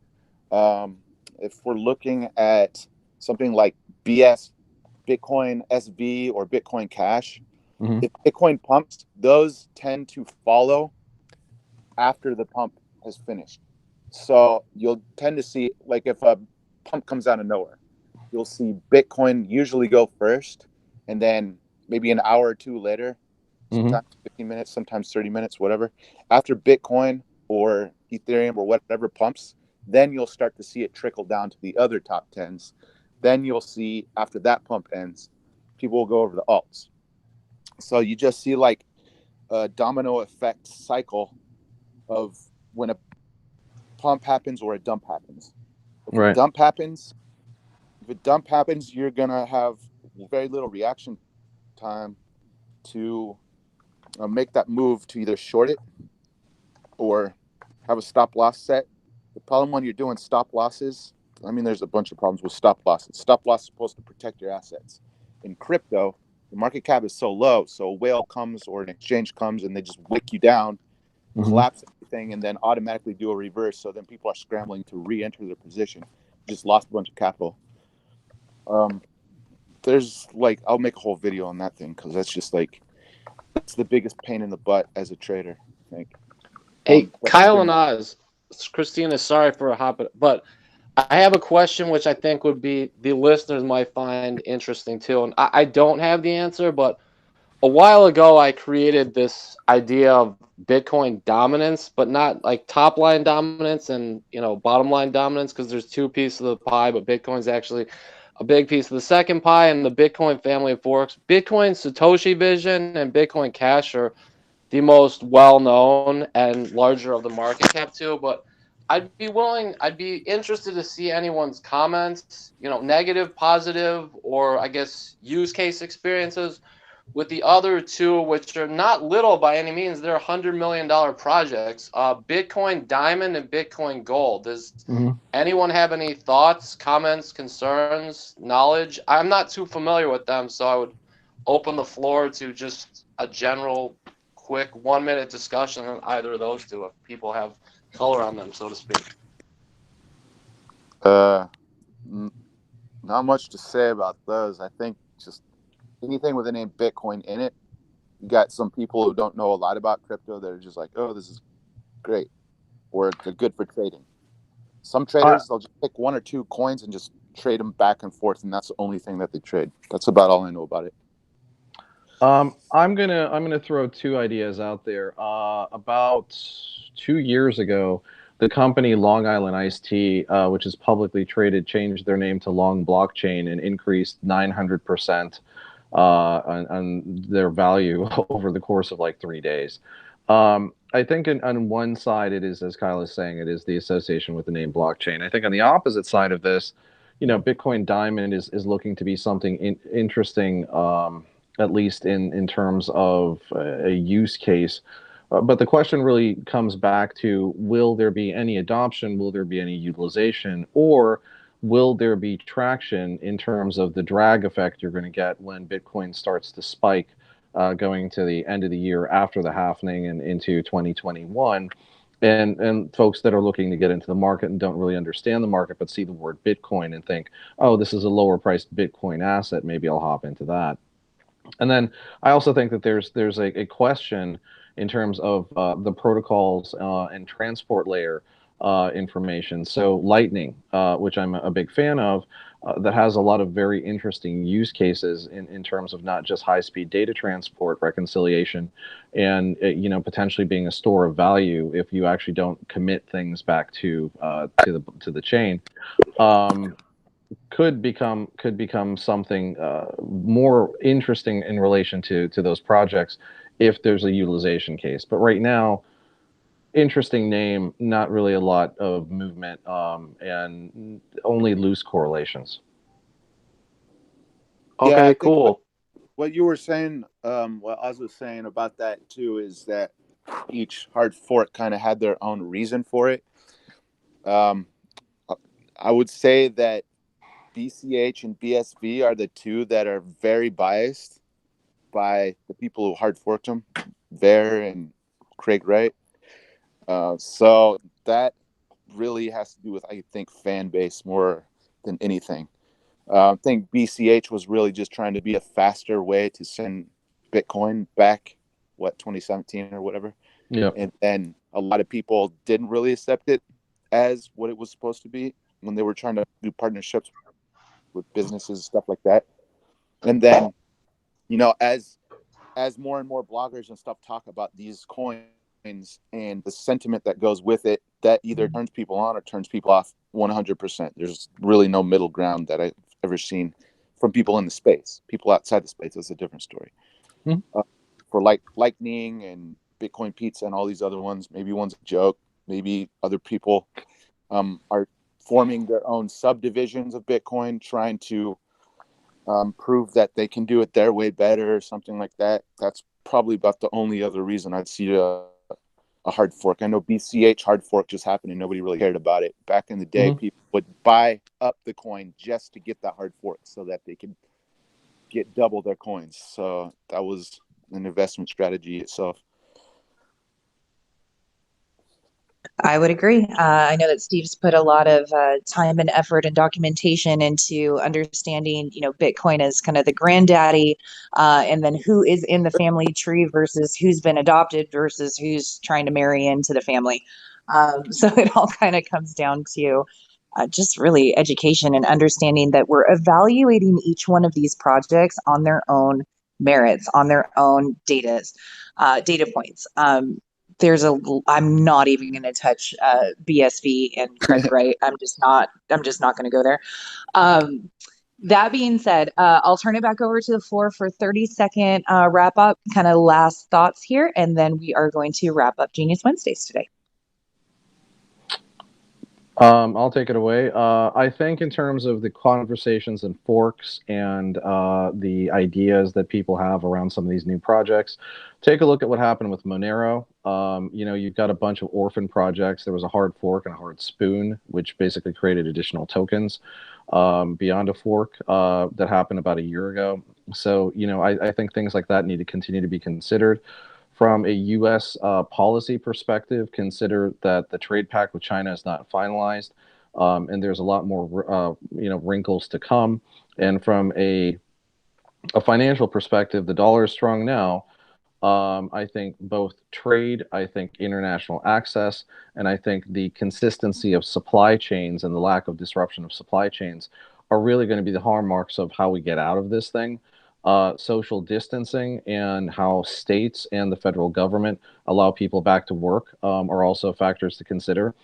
If we're looking at something like Bitcoin SV or Bitcoin Cash, mm-hmm. If Bitcoin pumps, those tend to follow after the pump has finished. So you'll tend to see, like if a pump comes out of nowhere, you'll see Bitcoin usually go first, and then maybe an hour or two later, sometimes 15 minutes, sometimes 30 minutes, whatever. After Bitcoin or Ethereum or whatever pumps, then you'll start to see it trickle down to the other top 10s. Then you'll see, after that pump ends, people will go over the alts. So you just see like a domino effect cycle of when a pump happens or a dump happens. If a dump happens, you're going to have very little reaction time to make that move to either short it or have a stop loss set. The problem when you're doing stop losses, I mean, there's a bunch of problems with stop losses. Stop loss is supposed to protect your assets. In crypto, the market cap is so low, so a whale comes or an exchange comes and they just wick you down, collapse everything, and then automatically do a reverse. So then people are scrambling to re-enter their position. Just lost a bunch of capital. There's like, I'll make a whole video on that thing because that's just like, that's the biggest pain in the butt as a trader, I think. Hey, Kyle and Oz, Christina, sorry for a hop, but I have a question which I think would be the listeners might find interesting too. And I don't have the answer, but a while ago, I created this idea of Bitcoin dominance, but not like top line dominance and bottom line dominance, because there's two pieces of the pie, but Bitcoin's actually a big piece of the second pie. And the Bitcoin family of forks, Bitcoin Satoshi Vision and Bitcoin Cash are the most well known and larger of the market cap too. But I'd be interested to see anyone's comments, negative, positive, or I guess use case experiences with the other two, which are not little by any means. They're $100 million projects, Bitcoin Diamond and Bitcoin Gold. Does anyone have any thoughts, comments, concerns, knowledge? I'm not too familiar with them, so I would open the floor to just a general, quick 1 minute discussion on either of those two if people have color on them, so to speak. Not much to say about those. I think just anything with the name Bitcoin in it, you got some people who don't know a lot about crypto that are just like, oh, this is great, or they're good for trading. Some traders, they'll just pick one or two coins and just trade them back and forth, and that's the only thing that they trade. That's about all I know about it. I'm gonna throw two ideas out there. About 2 years ago, the company Long Island Iced Tea, which is publicly traded, changed their name to Long Blockchain and increased 900% on their value over the course of like 3 days. I think on one side it is, as Kyle is saying, it is the association with the name blockchain. I think on the opposite side of this, Bitcoin Diamond is looking to be something interesting, at least in terms of a use case. But the question really comes back to, will there be any adoption? Will there be any utilization? Or will there be traction in terms of the drag effect you're going to get when Bitcoin starts to spike going to the end of the year after the halving and into 2021? And folks that are looking to get into the market and don't really understand the market, but see the word Bitcoin and think, oh, this is a lower priced Bitcoin asset, maybe I'll hop into that. And then I also think that there's a question in terms of the protocols and transport layer information. So Lightning, which I'm a big fan of, that has a lot of very interesting use cases in terms of not just high-speed data transport, reconciliation, and potentially being a store of value if you actually don't commit things back to the chain. Could become something more interesting in relation to those projects if there's a utilization case. But right now, interesting name, not really a lot of movement, and only loose correlations. Okay, Yeah, cool. What you were saying, what Oz was saying about that too, is that each hard fork kind of had their own reason for it. I would say that BCH and BSV are the two that are very biased by the people who hard forked them, Ver and Craig Wright. So that really has to do with, I think, fan base more than anything. I think BCH was really just trying to be a faster way to send Bitcoin back, 2017 or whatever. Yeah. And then a lot of people didn't really accept it as what it was supposed to be when they were trying to do partnerships with businesses, stuff like that. And then, as more and more bloggers and stuff talk about these coins and the sentiment that goes with it, that either turns people on or turns people off 100%. There's really no middle ground that I've ever seen from people in the space. People outside the space, that's a different story. For Lightning and Bitcoin Pizza and all these other ones, maybe one's a joke. Maybe other people are forming their own subdivisions of Bitcoin, trying to prove that they can do it their way better or something like that. That's probably about the only other reason I'd see a hard fork. I know BCH hard fork just happened and nobody really cared about it. Back in the day, people would buy up the coin just to get that hard fork so that they could get double their coins. So that was an investment strategy itself. I would agree. I know that Steve's put a lot of time and effort and documentation into understanding, Bitcoin as kind of the granddaddy, and then who is in the family tree versus who's been adopted versus who's trying to marry into the family. So it all kind of comes down to just really education and understanding that we're evaluating each one of these projects on their own merits, on their own data points. I'm not even going to touch BSV and Craig Wright. I'm just not going to go there. That being said, I'll turn it back over to the floor for 30-second wrap up, kind of last thoughts here, and then we are going to wrap up Genius Wednesdays today. I'll take it away. I think in terms of the conversations and forks and the ideas that people have around some of these new projects, take a look at what happened with Monero. You've got a bunch of orphan projects. There was a hard fork and a hard spoon, which basically created additional tokens beyond a fork that happened about a year ago. So, I think things like that need to continue to be considered. From a U.S. Policy perspective, consider that the trade pact with China is not finalized, and there's a lot more, wrinkles to come. And from a financial perspective, the dollar is strong now. I think both trade, I think international access, and I think the consistency of supply chains and the lack of disruption of supply chains are really going to be the hallmarks of how we get out of this thing. Social distancing and how states and the federal government allow people back to work are also factors to consider.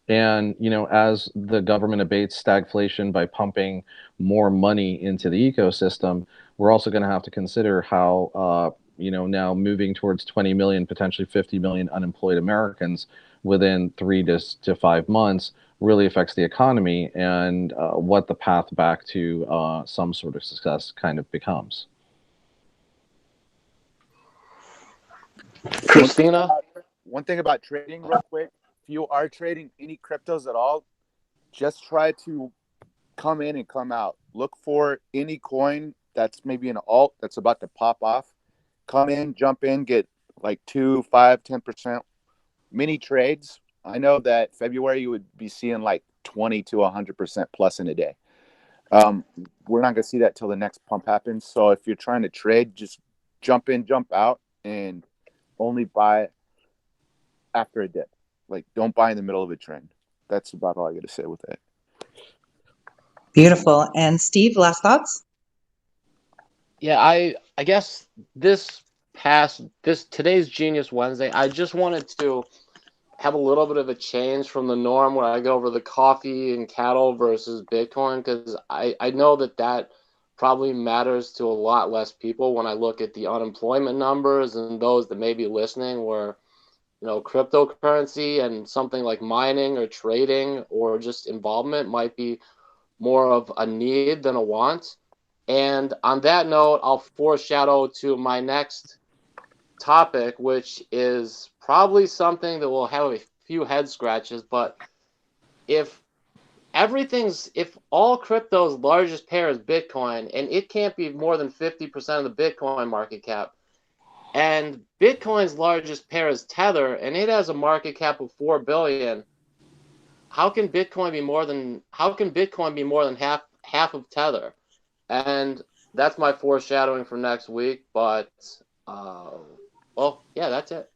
And, as the government abates stagflation by pumping more money into the ecosystem, we're also going to have to consider how, now moving towards 20 million, potentially 50 million unemployed Americans within 3 to 5 months really affects the economy and what the path back to some sort of success kind of becomes. Christina? One thing about trading real quick, if you are trading any cryptos at all, just try to come in and come out. Look for any coin that's maybe an alt that's about to pop off. Come in, jump in, get like 2, 5, 10% mini trades. I know that February you would be seeing like 20 to 100% plus in a day. We're not going to see that till the next pump happens. So if you're trying to trade, just jump in, jump out, and only buy after a dip. Like, don't buy in the middle of a trend. That's about all I got to say with that. Beautiful. And Steve, last thoughts? Yeah, I guess today's Genius Wednesday, I just wanted to have a little bit of a change from the norm when I go over the coffee and cattle versus Bitcoin, because I know that probably matters to a lot less people when I look at the unemployment numbers and those that may be listening where, cryptocurrency and something like mining or trading or just involvement might be more of a need than a want. And on that note, I'll foreshadow to my next topic, which is probably something that will have a few head scratches. But if all crypto's largest pair is Bitcoin, and it can't be more than 50% of the Bitcoin market cap, and Bitcoin's largest pair is Tether, and it has a market cap of 4 billion, how can Bitcoin be more than half of Tether? And that's my foreshadowing for next week. But yeah, that's it.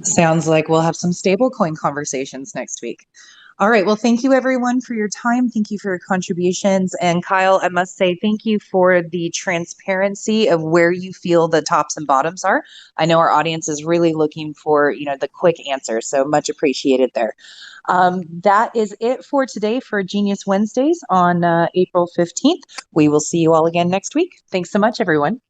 Sounds like we'll have some stablecoin conversations next week. All right. Well, thank you everyone for your time. Thank you for your contributions. And Kyle, I must say thank you for the transparency of where you feel the tops and bottoms are. I know our audience is really looking for, the quick answer. So much appreciated there. That is it for today for Genius Wednesdays on April 15th. We will see you all again next week. Thanks so much, everyone.